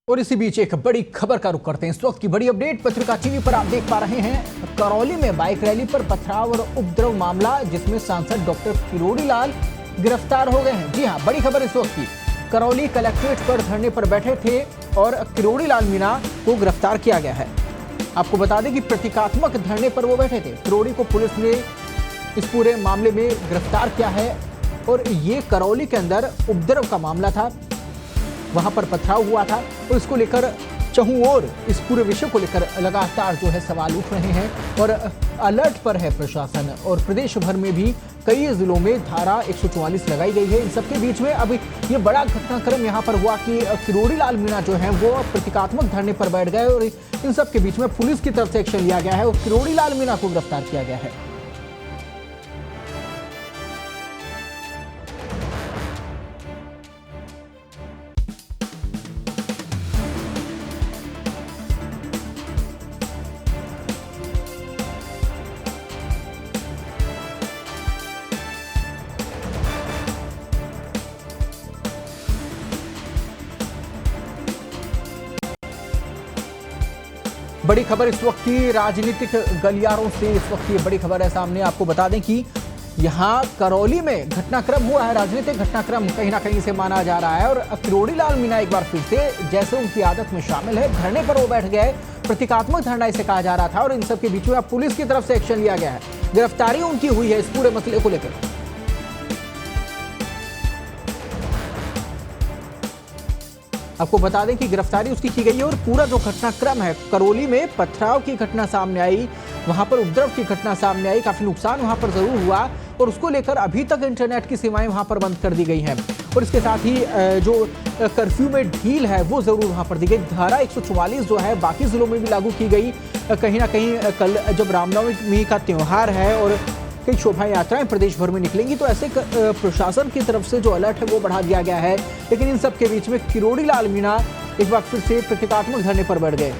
और इसी बीच एक बड़ी खबर का रुख करते हैं। इस वक्त की बड़ी अपडेट पत्रिका टीवी पर आप देख पा रहे हैं। करौली में बाइक रैली पर पथराव और उपद्रव मामला, जिसमें सांसद डॉक्टर किरोड़ी लाल गिरफ्तार हो गए हैं। जी हां, बड़ी खबर इस वक्त की। करौली कलेक्ट्रेट पर धरने पर बैठे थे और किरोड़ी लाल मीणा को गिरफ्तार किया गया है। आपको बता दें कि प्रतीकात्मक धरने पर वो बैठे थे। किरोड़ी को पुलिस ने इस पूरे मामले में गिरफ्तार किया है और ये करौली के अंदर उपद्रव का मामला था। वहां पर पथराव हुआ था और इसको लेकर चहुं ओर इस पूरे विषय को लेकर लगातार जो है सवाल उठ रहे हैं और अलर्ट पर है प्रशासन। और प्रदेश भर में भी कई जिलों में धारा 144 लगाई गई है। इन सबके बीच में अब ये बड़ा घटनाक्रम यहाँ पर हुआ कि किरोड़ी लाल मीणा जो है वो प्रतीकात्मक धरने पर बैठ गए और इन सबके बीच में पुलिस की तरफ से एक्शन लिया गया है और किरोड़ी लाल मीणा को गिरफ्तार किया गया है। बड़ी खबर इस वक्त की राजनीतिक गलियारों से, इस वक्त की बड़ी खबर है सामने। आपको बता दें कि यहाँ करौली में घटनाक्रम हुआ है, राजनीतिक घटनाक्रम कहीं ना कहीं से माना जा रहा है। और किरोड़ी लाल मीणा एक बार फिर से जैसे उनकी आदत में शामिल है, धरने पर वो बैठ गए। प्रतीकात्मक धरना इसे कहा जा रहा था और इन सब के बीच में अब पुलिस की तरफ से एक्शन लिया गया है। गिरफ्तारी उनकी हुई है इस पूरे मसले को लेकर। आपको बता दें कि गिरफ्तारी उसकी की गई है और पूरा जो घटनाक्रम है, करौली में पथराव की घटना सामने आई, वहां पर उपद्रव की घटना सामने आई, काफी नुकसान वहां पर जरूर हुआ और उसको लेकर अभी तक इंटरनेट की सेवाएं वहां पर बंद कर दी गई हैं। और इसके साथ ही जो कर्फ्यू में ढील है वो जरूर वहां पर दी गई। धारा 144 जो है बाकी जिलों में भी लागू की गई। कहीं ना कहीं कल जब रामनवमी का त्योहार है और कई शोभा यात्राएं प्रदेश भर में निकलेंगी, तो ऐसे प्रशासन की तरफ से जो अलर्ट है वो बढ़ा दिया गया है। लेकिन इन सब के बीच में किरोड़ी लाल मीणा एक बार फिर से प्रतीकात्मक धरने पर बैठ गए।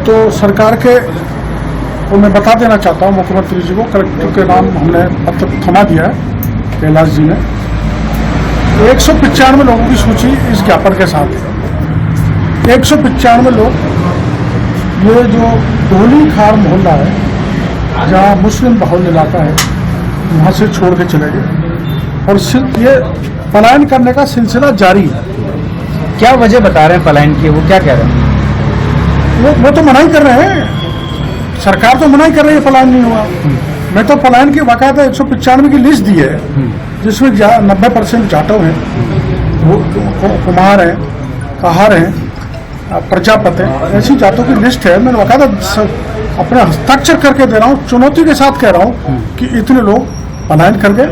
तो सरकार के को मैं बता देना चाहता हूँ, मुख्यमंत्री जी को कलेक्टर के नाम हमने पत्र थमा दिया है कैलाश जी ने। 195 लोगों की सूची इस ज्ञापन के साथ है। 195 लोग, ये जो ढोली खार मोहल्ला है जहाँ मुस्लिम बहुल इलाका है, वहाँ से छोड़ के चले गए और ये पलायन करने का सिलसिला जारी है। क्या वजह बता रहे हैं पलायन की? वो क्या कह रहे हैं? वो तो मनाही कर रहे हैं, सरकार तो मनाही कर रही है पलायन नहीं हुआ। मैं तो पलायन की बाकायदा 195 की लिस्ट दी है, जिसमें 90% जाटव हैं, वो कुमार हैं, कहार हैं, प्रजापत हैं, ऐसी जातों की लिस्ट है। मैं बाकायदा अपने हस्ताक्षर करके दे रहा हूँ, चुनौती के साथ कह रहा हूँ कि इतने लोग पलायन कर गए।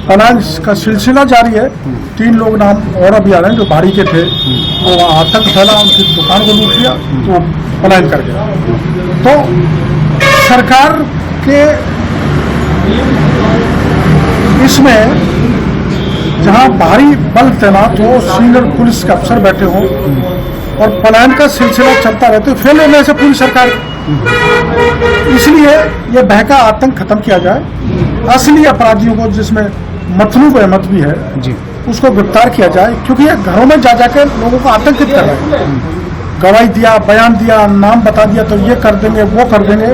पलायन का सिलसिला जारी है। 3 लोग नाम और अभी आ रहे हैं जो बाड़ी के थे, वो आतंक फैला, उनकी दुकान को लूट लिया तो पलायन कर गए। तो सरकार के इसमें जहां भारी बल तैनात हो, सीनियर पुलिस के अफसर बैठे हों और पलायन का सिलसिला चलता रहता है, फेल होने से पूरी सरकार। इसलिए यह बहका आतंक खत्म किया जाए। असली अपराधियों को, जिसमें मतलूब अहमद भी है जी, उसको गिरफ्तार किया जाए, क्योंकि ये घरों में जा जाकर लोगों को आतंकित कर रहे हैं। गवाही दिया, बयान दिया, नाम बता दिया तो ये कर देंगे, वो कर देंगे।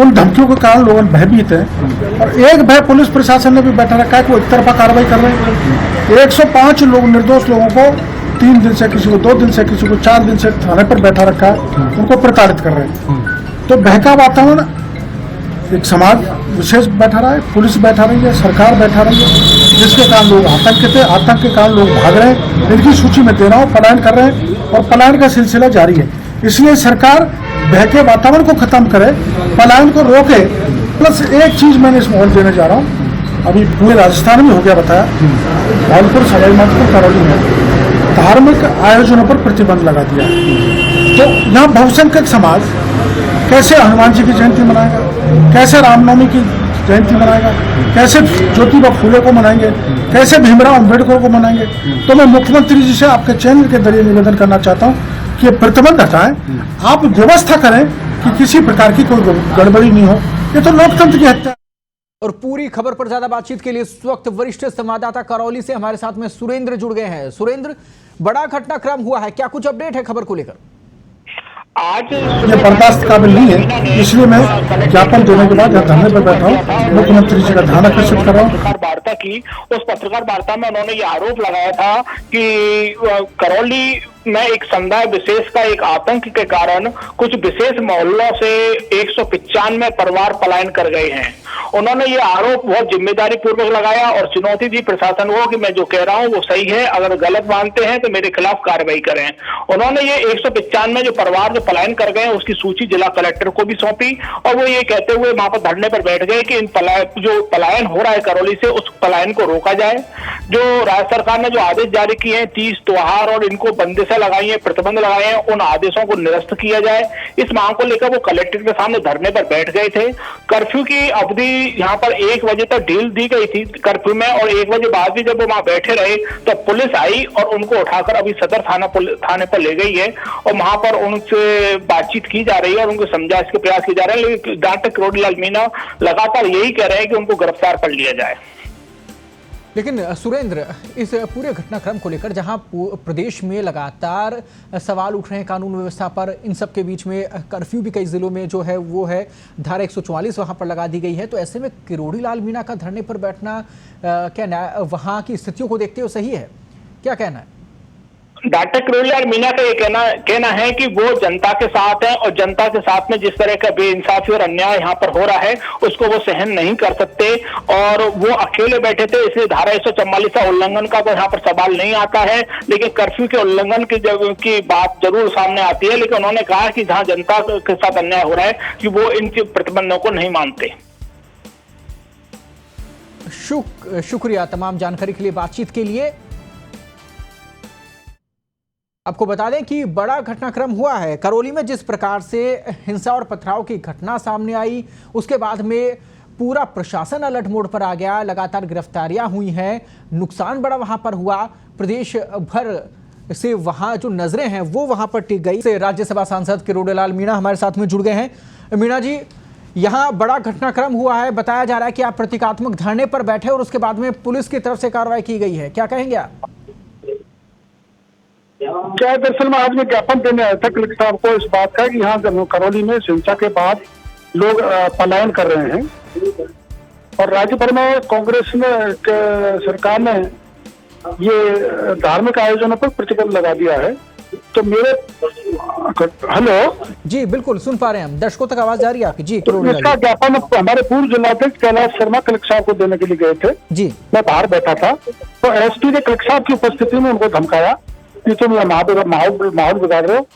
उन धमकियों के कारण लोग भयभीत हैं और एक भय पुलिस प्रशासन ने भी बैठा रखा है कि वो एक तरफा कार्रवाई कर रहे हैं। 105 लोग, निर्दोष लोगों को 3 दिन से, किसी को 2 दिन से, किसी को 4 दिन से थाने पर बैठा रखा है, उनको प्रताड़ित कर रहे हैं। तो बहका वातावरण, एक समाज विशेष बैठा रहा है, पुलिस बैठा रही है, सरकार बैठा रही है, जिसके कारण लोग आतंकित है, आतंक के कारण लोग भाग रहे हैं। इनकी सूची में दे रहा हूँ, पलायन कर रहे हैं और पलायन का सिलसिला जारी है। इसलिए सरकार बहके वातावरण को खत्म करे, पलायन को रोके। प्लस एक चीज मैंने इस माहौल देने जा रहा हूँ, अभी पूरे राजस्थान में हो गया बताया, धौलपुर, सवाईमाधोपुर, करौली में धार्मिक आयोजनों पर प्रतिबंध लगा दिया। तो यहाँ बहुसंख्यक समाज कैसे हनुमान जी की जयंती मनाएगा, कैसे रामनवमी की जयंती मनाएगा, कैसे ज्योतिबा फूले को मनाएंगे, कैसे भीमराव अम्बेडकर को मनाएंगे। तो मैं मुख्यमंत्री जी से आपके चैनल के जरिए निवेदन करना चाहता हूँ कि ये प्रतिबंध हटाएं, आप व्यवस्था करें कि किसी प्रकार की कोई गड़बड़ी नहीं हो। ये तो लोकतंत्र की हत्या। और पूरी खबर पर ज्यादा बातचीत के लिए इस वक्त वरिष्ठ संवाददाता करौली से हमारे साथ में सुरेंद्र जुड़ गए हैं। सुरेंद्र, बड़ा घटनाक्रम हुआ है, क्या कुछ अपडेट है खबर को लेकर? आज ये बर्दाश्त काबिल नहीं है, इसलिए मैं ज्ञापन देने के बाद यहाँ धरने पर बैठा हूँ। मुख्यमंत्री जी का ध्यान आकर्षित कर रहा हूँ। पत्रकार वार्ता की, उस पत्रकार वार्ता में उन्होंने ये आरोप लगाया था कि करौली में एक समुदाय विशेष का एक आतंक के कारण कुछ विशेष मोहल्लों से 195 परिवार पलायन कर गए हैं। उन्होंने ये आरोप बहुत जिम्मेदारी पूर्वक लगाया और चुनौती दी प्रशासन को कि मैं जो कह रहा हूं वो सही है, अगर गलत मानते हैं तो मेरे खिलाफ कार्रवाई करें। उन्होंने ये 195 जो परिवार जो पलायन कर गए उसकी सूची जिला कलेक्टर को भी सौंपी और वो ये कहते हुए वहां पर धरने पर बैठ गए कि इन जो पलायन हो रहा है करौली से, उस पलायन को रोका जाए। जो राज्य सरकार ने जो आदेश जारी किए हैं, 30 त्योहार और इनको बंदिशें लगाई है, प्रतिबंध लगाए हैं, उन आदेशों को निरस्त किया जाए। इस मांग को लेकर वो कलेक्टर के सामने धरने पर बैठ गए थे। कर्फ्यू की अवधि यहाँ पर 1 बजे तक ढील दी गई थी कर्फ्यू में, और 1 बजे बाद भी जब वो वहां बैठे रहे तो पुलिस आई और उनको उठाकर अभी सदर थाने पर ले गई है और वहां पर उनसे बातचीत की जा रही है और उनको समझाने के प्रयास किए जा रहे हैं। लेकिन डॉक्टर किरोड़ीलाल मीणा लगातार यही कह रहे हैं कि उनको गिरफ्तार कर लिया जाए। लेकिन सुरेंद्र, इस पूरे घटनाक्रम को लेकर जहां प्रदेश में लगातार सवाल उठ रहे हैं कानून व्यवस्था पर, इन सब के बीच में कर्फ्यू भी कई जिलों में जो है वो है धारा 144 वहां पर लगा दी गई है, तो ऐसे में किरोड़ीलाल मीणा का धरने पर बैठना क्या वहां की स्थितियों को देखते हुए सही है? क्या कहना है? डॉक्टर किरोड़ीलाल मीणा का ये कहना है कि वो जनता के साथ है और जनता के साथ में जिस तरह का बेइंसाफी और अन्याय यहाँ पर हो रहा है उसको वो सहन नहीं कर सकते और वो अकेले बैठे थे, इसलिए धारा 144 का उल्लंघन का तो यहाँ पर सवाल नहीं आता है। लेकिन कर्फ्यू के उल्लंघन की बात जरूर सामने आती है। लेकिन उन्होंने कहा कि जहाँ जनता के साथ अन्याय हो रहा है कि वो इन प्रतिबंधों को नहीं मानते। शुक्रिया तमाम जानकारी के लिए, बातचीत के लिए। आपको बता दें कि बड़ा घटनाक्रम हुआ है करौली में। जिस प्रकार से हिंसा और पथराव की घटना सामने आई, उसके बाद में पूरा प्रशासन अलर्ट मोड पर आ गया। लगातार गिरफ्तारियां हुई हैं, नुकसान बड़ा वहां पर हुआ। प्रदेश भर से वहां जो नजरें हैं वो वहां पर टिक गई। से राज्यसभा सांसद किरोड़ीलाल मीणा हमारे साथ में जुड़ गए हैं। मीणा जी, यहाँ बड़ा घटनाक्रम हुआ है, बताया जा रहा है कि आप प्रतीकात्मक धरने पर बैठे और उसके बाद में पुलिस की तरफ से कार्रवाई की गई है, क्या कहेंगे आप? क्या दरअसल में आज मैं ज्ञापन देने आया था कलेक्टर साहब को इस बात का कि यहाँ करौली में हिंसा के बाद लोग पलायन कर रहे हैं और राज्य भर में कांग्रेस ने सरकार ने ये धार्मिक आयोजनों पर प्रतिबंध लगा दिया है। तो मेरे हेलो जी, बिल्कुल सुन पा रहे हैं हम, दर्शकों तक आवाज जा रही है आपकी जी। तो इसका ज्ञापन हमारे पूर्व जिलाध्यक्ष कैलाश शर्मा कलेक्टर साहब को देने के लिए गए थे जी। मैं बाहर बैठा था तो एसपी ने कलेक्टर साहब की उपस्थिति में उनको धमकाया कि तुम यहाँ माहौल बिगाड़ रहे हो।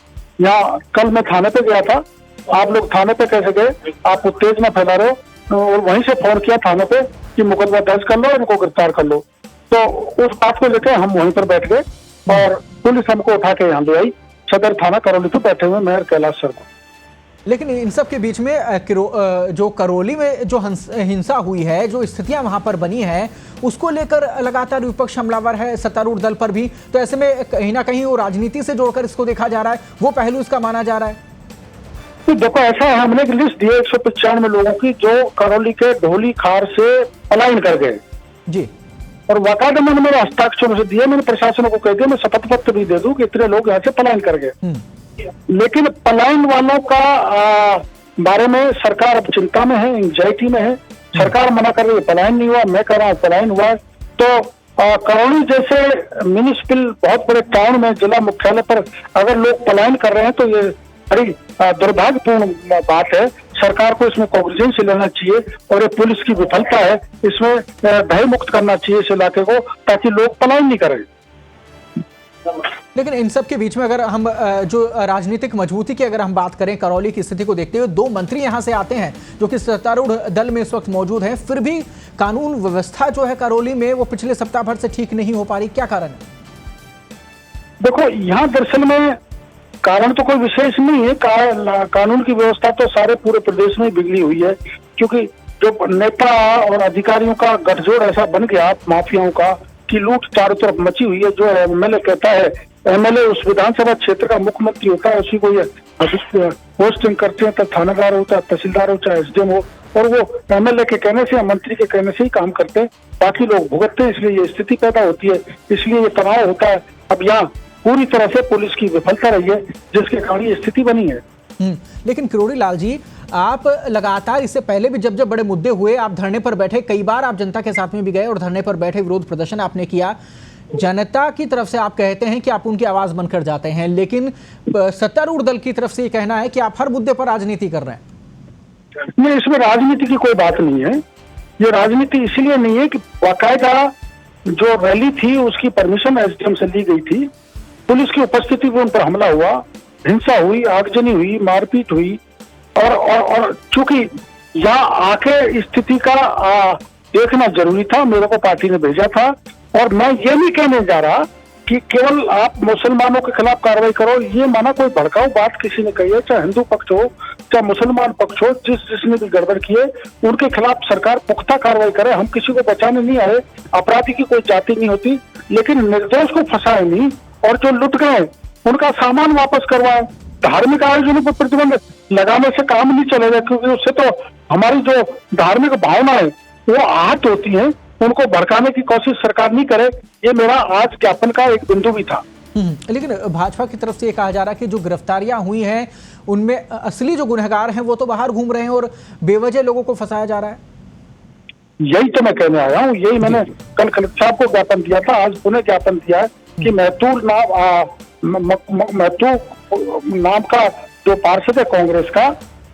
यहाँ कल मैं थाने पे गया था, आप लोग थाने पे कैसे गए, आप उत्तेजना फैला रहे हो, और वहीं से फोन किया थाने पे कि मुकदमा दर्ज कर लो, उनको गिरफ्तार कर लो। तो उस बात को लेकर हम वहीं पर बैठ गए और पुलिस हमको उठा के यहाँ ले आई सदर थाना करौली पे बैठे हुए मेयर कैलाश शर्मा। लेकिन इन सब के बीच में जो करौली में जो हिंसा हुई है, जो स्थितियां वहां पर बनी है, उसको लेकर लगातार विपक्ष हमलावर है, सत्तारूढ़ दल पर भी। तो ऐसे में कहीं ना कहीं वो राजनीति से जोड़कर इसको देखा जा रहा है, वो पहलू इसका माना जा रहा है। तो देखो ऐसा है, हमने एक लिस्ट दी है 195 लोगों की जो करौली के ढोली खार से पलायन कर गए जी, और वाकायदा मैंने मेरे हस्ताक्षरों से दिए। मैंने प्रशासन को कह दिया, मैं शपथ पत्र भी दे दूं कि इतने लोग यहाँ से पलायन कर गए। लेकिन पलायन वालों का बारे में सरकार अब चिंता में है, एंजाइटी में है। सरकार मना कर रही है पलायन नहीं हुआ, मैं कह रहा हूँ पलायन हुआ है। तो करौली जैसे म्यूनिसिपल बहुत बड़े टाउन में जिला मुख्यालय पर अगर लोग पलायन कर रहे हैं तो ये बड़ी दुर्भाग्यपूर्ण बात है। सरकार को इसमें कॉग्निजेंस लेना चाहिए और ये पुलिस की विफलता है, इसमें भय मुक्त करना चाहिए इस इलाके को ताकि लोग पलायन नहीं करें। लेकिन इन सब के बीच में अगर हम जो राजनीतिक मजबूती की अगर हम बात करें, करौली की स्थिति को देखते हुए 2 मंत्री यहां से आते हैं जो कि सत्तारूढ़ दल में इस वक्त मौजूद हैं, फिर भी कानून व्यवस्था जो है करौली में वो पिछले सप्ताह भर से ठीक नहीं हो पा रही, क्या कारण है? देखो यहाँ दरअसल में कारण तो कोई विशेष नहीं है। कानून की व्यवस्था तो सारे पूरे प्रदेश में बिगड़ी हुई है, क्योंकि जो नेता और अधिकारियों का गठजोड़ ऐसा बन गया माफियाओं का कि लूट चारों तरफ मची हुई है। जो एमएलए कहता है, एमएलए उस विधानसभा क्षेत्र का मुख्यमंत्री होता है, उसी को ये पोस्टिंग करते हैं, तब थानेदार हो, चाहे तहसीलदार हो, चाहे एसडीएम हो, और वो एमएलए के कहने से या मंत्री के कहने से ही काम करते हैं, बाकी लोग भुगतते हैं। इसलिए ये स्थिति पैदा होती है, इसलिए ये तनाव होता है। अब यहाँ पूरी तरह से पुलिस की विफलता रही है, जिसके कारण ये स्थिति बनी है। लेकिन किरोड़ी लाल जी, आप लगातार इससे पहले भी जब जब बड़े मुद्दे हुए आप धरने पर बैठे, कई बार आप जनता के साथ में भी गए और धरने पर बैठे, विरोध प्रदर्शन आपने किया। जनता की तरफ से आप कहते हैं कि आप उनकी आवाज बनकर जाते हैं, लेकिन सत्तारूढ़ दल की तरफ से ये कहना है कि आप हर मुद्दे पर राजनीति कर रहे हैं। नहीं, इसमें राजनीति की कोई बात नहीं है। ये राजनीति इसलिए नहीं है कि बाकायदा जो रैली थी उसकी परमिशन एसडीएम से ली गई थी, पुलिस की उपस्थिति में उन पर हमला हुआ, हिंसा हुई, आगजनी हुई, मारपीट हुई, और चूंकि यहाँ आके स्थिति का देखना जरूरी था, मेरे को पार्टी ने भेजा था। और मैं ये नहीं कहने जा रहा कि केवल आप मुसलमानों के खिलाफ कार्रवाई करो, ये माना कोई भड़काऊ बात किसी ने कही है, चाहे हिंदू पक्ष हो चाहे मुसलमान पक्ष हो, जिसने भी गड़बड़ की है उनके खिलाफ सरकार पुख्ता कार्रवाई करे। हम किसी को बचाने नहीं आए, अपराधी की कोई जाति नहीं होती, लेकिन निर्दोष को फंसाए नहीं, और जो लुट गए उनका सामान वापस करवाए। धार्मिक आयोजनों पर प्रतिबंध लगाने से काम नहीं चलेगा, क्योंकि उससे तो हमारी जो धार्मिक भावना है वो आहत होती है। उनको भड़काने की कोशिश सरकार नहीं करे, ये मेरा आज ज्ञापन का एक बिंदु भी था। लेकिन भाजपा की तरफ से ये कहा जा रहा है कि जो गिरफ्तारियां हुई हैं उनमें असली जो गुनहगार हैं वो तो बाहर घूम रहे हैं और बेवजह लोगों को फंसाया जा रहा है। यही तो मैं कहने आया हूँ, यही मैंने कल कलेक्टर साहब को ज्ञापन दिया था, आज पुनः ज्ञापन दिया है कि महतूर नाम का जो पार्षद है कांग्रेस का,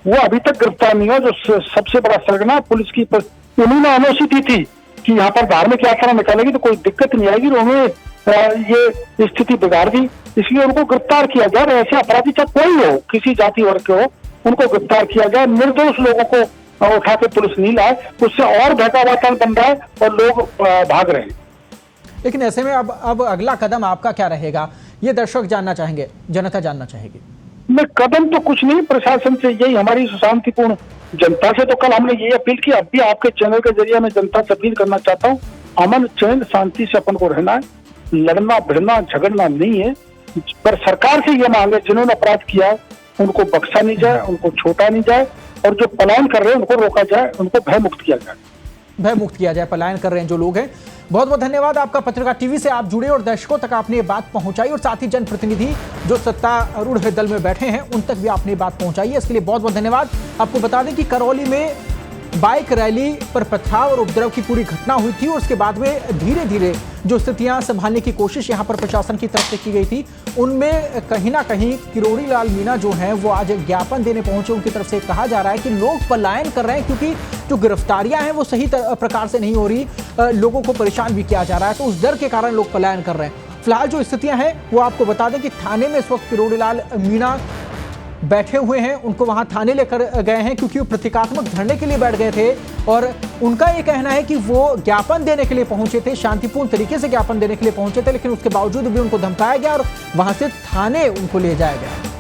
वो अभी तक गिरफ्तार नहीं हुआ। जो सबसे बड़ा सरगना पुलिस की उन्होंने एनओसी दी थी कि यहाँ पर धार्मिक यात्रा निकालेगी तो कोई दिक्कत नहीं आएगी, उन्होंने ये स्थिति बिगाड़ दी, इसलिए उनको गिरफ्तार किया गया। ऐसे अपराधी चाहे कोई हो, किसी जाति वर्ग के हो, उनको गिरफ्तार किया गया। निर्दोष लोगों को उठा के पुलिस नहीं लाए, उससे और भयका वातावरण बन रहा है और लोग भाग रहे हैं। लेकिन ऐसे में अब अगला कदम आपका क्या रहेगा, ये दर्शक जानना चाहेंगे, जनता जानना चाहेगी। मैं कदम तो कुछ नहीं, प्रशासन से यही हमारी शांतिपूर्ण जनता से तो कल हमने ये अपील की, अब भी आपके चैनल के जरिए मैं जनता से अपील करना चाहता हूँ, अमन चैन शांति से अपन को रहना है, लड़ना भिड़ना झगड़ना नहीं है। पर सरकार से ये मांगे जिन्होंने अपराध किया है उनको बख्शा नहीं जाए, उनको छोटा नहीं जाए, और जो पलायन कर रहे हैं उनको रोका जाए, उनको भय मुक्त किया जाए। भय मुक्त किया जाए, पलायन कर रहे हैं जो लोग हैं। बहुत बहुत धन्यवाद आपका, पत्रकार टीवी से आप जुड़े और दर्शकों तक आपने ये बात पहुंचाई, और साथ ही जनप्रतिनिधि जो सत्तारूढ़ दल में बैठे हैं उन तक भी आपने बात पहुंचाई है, इसके लिए बहुत बहुत धन्यवाद। आपको बता दें कि करौली में बाइक रैली पर पथराव और उपद्रव की पूरी घटना हुई थी, और उसके बाद में धीरे धीरे जो स्थितियां संभालने की कोशिश यहां पर प्रशासन की तरफ से की गई थी, उनमें कहीं ना कहीं किरोड़ी लाल मीणा जो हैं वो आज ज्ञापन देने पहुंचे। उनकी तरफ से कहा जा रहा है कि लोग पलायन कर रहे हैं क्योंकि जो गिरफ्तारियां हैं वो सही प्रकार से नहीं हो रही, लोगों को परेशान भी किया जा रहा है, तो उस डर के कारण लोग पलायन कर रहे हैं। फिलहाल जो स्थितियां हैं वो आपको बता दें कि थाने में इस वक्त किरोड़ी लाल मीणा बैठे हुए हैं, उनको वहां थाने लेकर गए हैं क्योंकि वो प्रतीकात्मक धरने के लिए बैठ गए थे, और उनका ये कहना है कि वो ज्ञापन देने के लिए पहुंचे थे, शांतिपूर्ण तरीके से ज्ञापन देने के लिए पहुंचे थे, लेकिन उसके बावजूद भी उनको धमकाया गया और वहां से थाने उनको ले जाया गया।